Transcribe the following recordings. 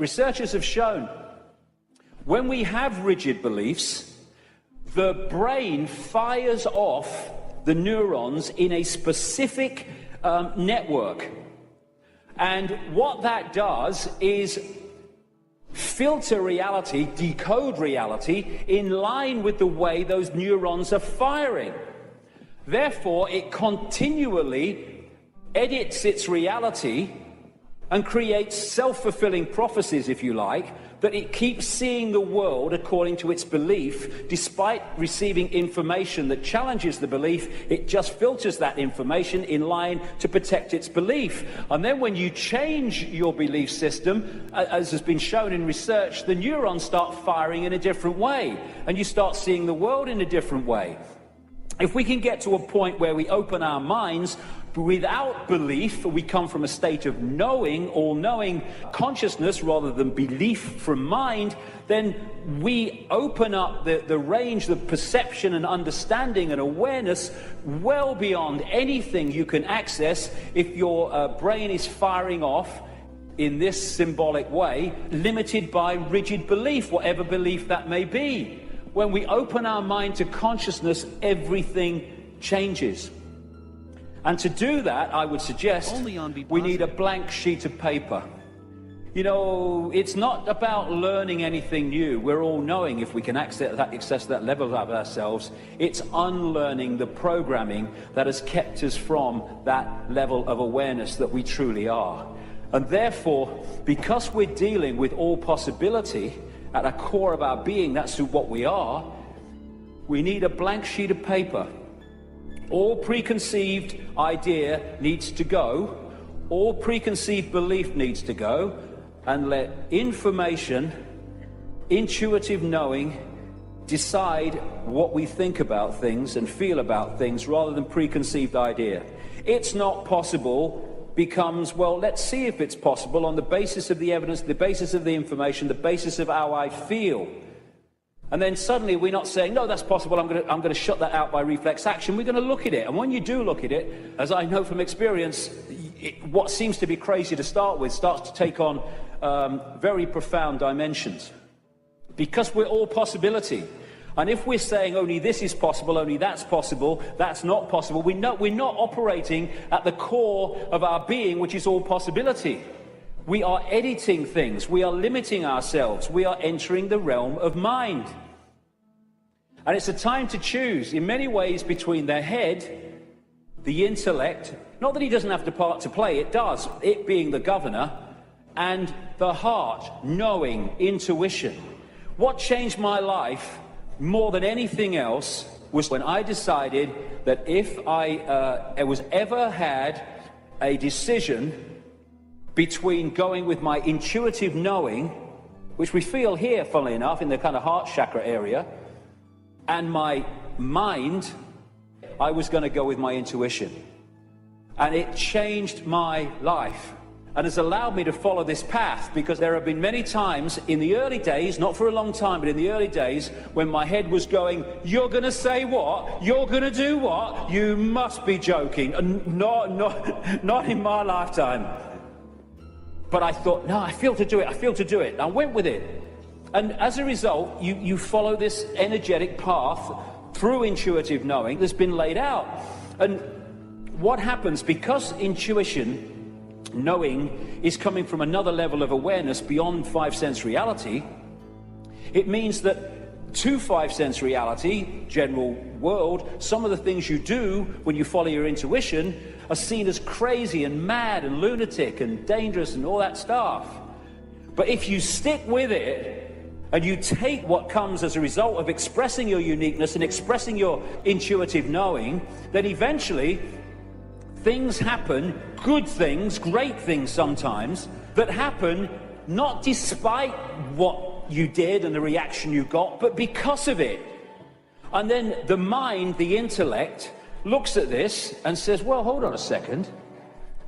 researchers have shown when we have rigid beliefs, the brain fires off the neurons in a specific network. And what that does is filter reality, decode reality in line with the way those neurons are firing. Therefore, it continually edits its reality and creates self-fulfilling prophecies, if you like, that it keeps seeing the world according to its belief. Despite receiving information that challenges the belief, it just filters that information in line to protect its belief. And then when you change your belief system, as has been shown in research, the neurons start firing in a different way, and you start seeing the world in a different way. If we can get to a point where we open our minds without belief, we come from a state of knowing, all-knowing consciousness rather than belief from mind, then we open up the range of perception and understanding and awareness well beyond anything you can access if your brain is firing off in this symbolic way, limited by rigid belief, whatever belief that may be. When we open our mind to consciousness, everything changes. And to do that, I would suggest we need a blank sheet of paper. You know, it's not about learning anything new. We're all knowing if we can access that level of ourselves. It's unlearning the programming that has kept us from that level of awareness that we truly are. And therefore, because we're dealing with all possibility, at the core of our being, that's what we are, we need a blank sheet of paper. All preconceived idea needs to go, all preconceived belief needs to go, and let information, intuitive knowing, decide what we think about things and feel about things rather than preconceived idea. It's not possible becomes, well, let's see if it's possible on the basis of the evidence, the basis of the information, the basis of how I feel. And then suddenly we're not saying, no, that's possible, I'm going to shut that out by reflex action. We're going to look at it. And when you do look at it, as I know from experience, what seems to be crazy to start with starts to take on very profound dimensions. Because we're all possibility. And if we're saying only this is possible, only that's not possible, we're not operating at the core of our being, which is all possibility. We are editing things, we are limiting ourselves, we are entering the realm of mind. And it's a time to choose, in many ways, between the head, the intellect, not that he doesn't have the part to play, it does, it being the governor, and the heart, knowing, intuition. What changed my life more than anything else was when I decided that if I was ever had a decision between going with my intuitive knowing, which we feel here, funnily enough, in the kind of heart chakra area, and my mind, I was going to go with my intuition. And it changed my life and has allowed me to follow this path, because there have been many times in the early days, not for a long time, but in the early days, when my head was going, you're going to say what? You're going to do what? You must be joking. And not in my lifetime. But I thought, no, I feel to do it. I went with it. And as a result, you follow this energetic path through intuitive knowing that's been laid out. And what happens, because intuition, knowing, is coming from another level of awareness beyond five-sense reality, it means that to five-sense reality, general world, some of the things you do when you follow your intuition are seen as crazy and mad and lunatic and dangerous and all that stuff. But if you stick with it and you take what comes as a result of expressing your uniqueness and expressing your intuitive knowing, then eventually things happen, good things, great things sometimes, that happen not despite what you did and the reaction you got, but because of it. And then the mind, the intellect, looks at this and says, well, hold on a second.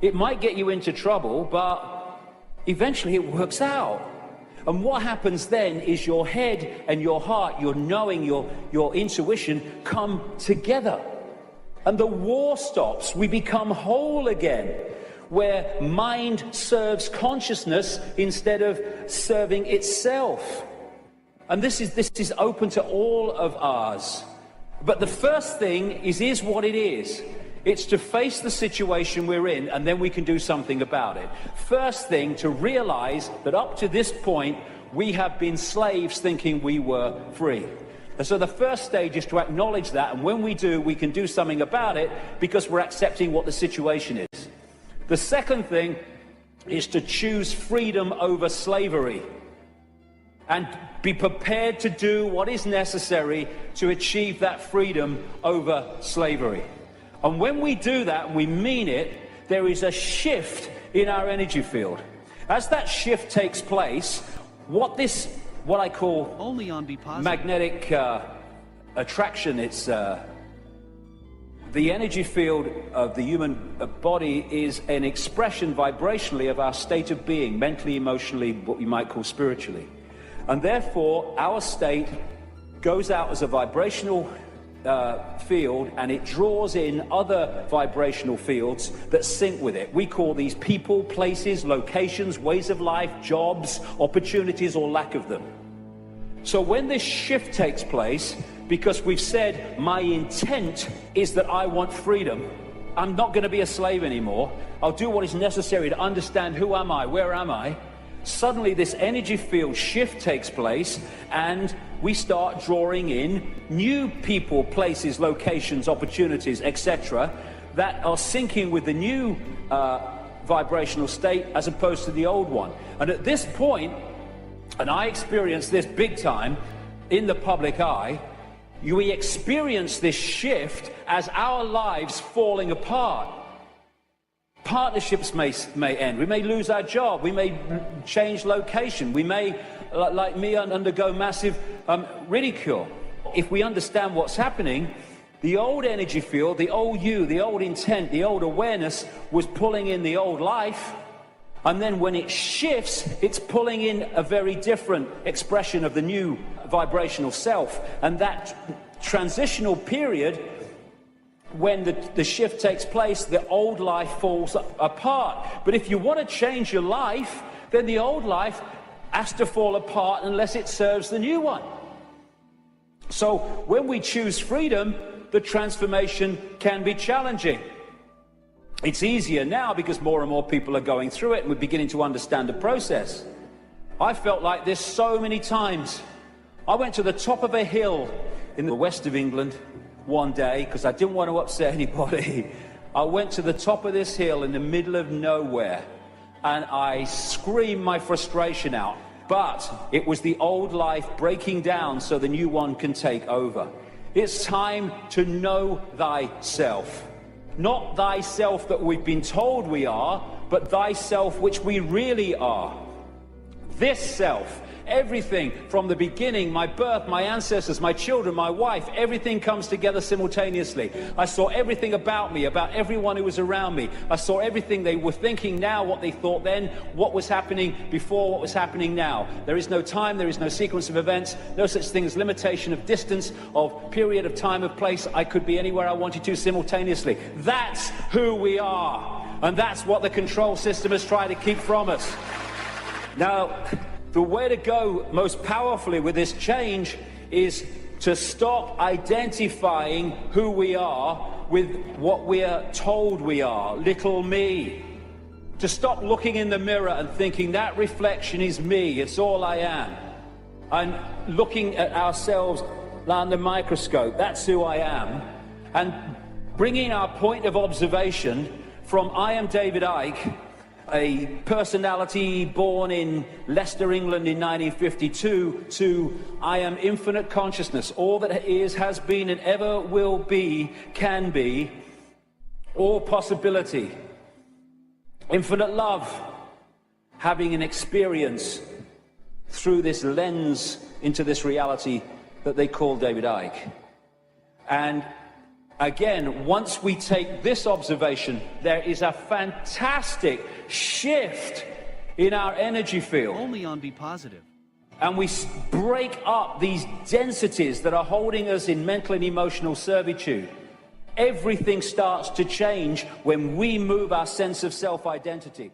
It might get you into trouble, but eventually it works out. And what happens then is your head and your heart, your knowing, your intuition come together. And the war stops. We become whole again. where mind serves consciousness instead of serving itself. And this is open to all of ours. But the first thing is what it is. It's to face the situation we're in, and then we can do something about it. First thing, to realize that up to this point, we have been slaves thinking we were free. And so the first stage is to acknowledge that, and when we do, we can do something about it because we're accepting what the situation is. The second thing is to choose freedom over slavery and be prepared to do what is necessary to achieve that freedom over slavery. And when we do that, and we mean it, there is a shift in our energy field. As that shift takes place, what I call only on Be Positive magnetic attraction, it's the energy field of the human body is an expression vibrationally of our state of being, mentally, emotionally, what we might call spiritually. And therefore, our state goes out as a vibrational field, and it draws in other vibrational fields that sync with it. We call these people, places, locations, ways of life, jobs, opportunities, or lack of them. So when this shift takes place, because we've said my intent is that I want freedom, I'm not going to be a slave anymore, I'll do what is necessary to understand who am I, where am I, suddenly this energy field shift takes place, and we start drawing in new people, places, locations, opportunities, etc., that are syncing with the new vibrational state as opposed to the old one. And at this point, and I experienced this big time in the public eye, we experience this shift as our lives falling apart. Partnerships may end. We may lose our job. We may change location. We may, like me, undergo massive ridicule. If we understand what's happening, the old energy field, the old you, the old intent, the old awareness was pulling in the old life. And then when it shifts, it's pulling in a very different expression of the new vibrational self. And that transitional period, when the shift takes place, the old life falls apart. But if you want to change your life, then the old life has to fall apart unless it serves the new one. So when we choose freedom, the transformation can be challenging. It's easier now because more and more people are going through it, and we're beginning to understand the process. I felt like this so many times. I went to the top of a hill in the west of England one day because I didn't want to upset anybody. I went to the top of this hill in the middle of nowhere, and I screamed my frustration out. But it was the old life breaking down so the new one can take over. It's time to know thyself. Not thyself that we've been told we are, but thyself which we really are. This self, everything from the beginning, my birth, my ancestors, my children, my wife, everything comes together simultaneously. I saw everything about me, about everyone who was around me. I saw everything they were thinking now, what they thought then, what was happening before, what was happening now. There is no time, there is no sequence of events, no such thing as limitation of distance, of period of time, of place. I could be anywhere I wanted to simultaneously. That's who we are. And that's what the control system has tried to keep from us. Now, the way to go most powerfully with this change is to stop identifying who we are with what we are told we are, little me. To stop looking in the mirror and thinking that reflection is me, it's all I am. And looking at ourselves under the microscope, that's who I am. And bringing our point of observation from I am David Icke, a personality born in Leicester, England in 1952, to I am infinite consciousness, all that is, has been, and ever will be, can be, all possibility, infinite love, having an experience through this lens into this reality that they call David Icke. And again, once we take this observation, there is a fantastic shift in our energy field. Only on Be Positive. And we break up these densities that are holding us in mental and emotional servitude. Everything starts to change when we move our sense of self-identity.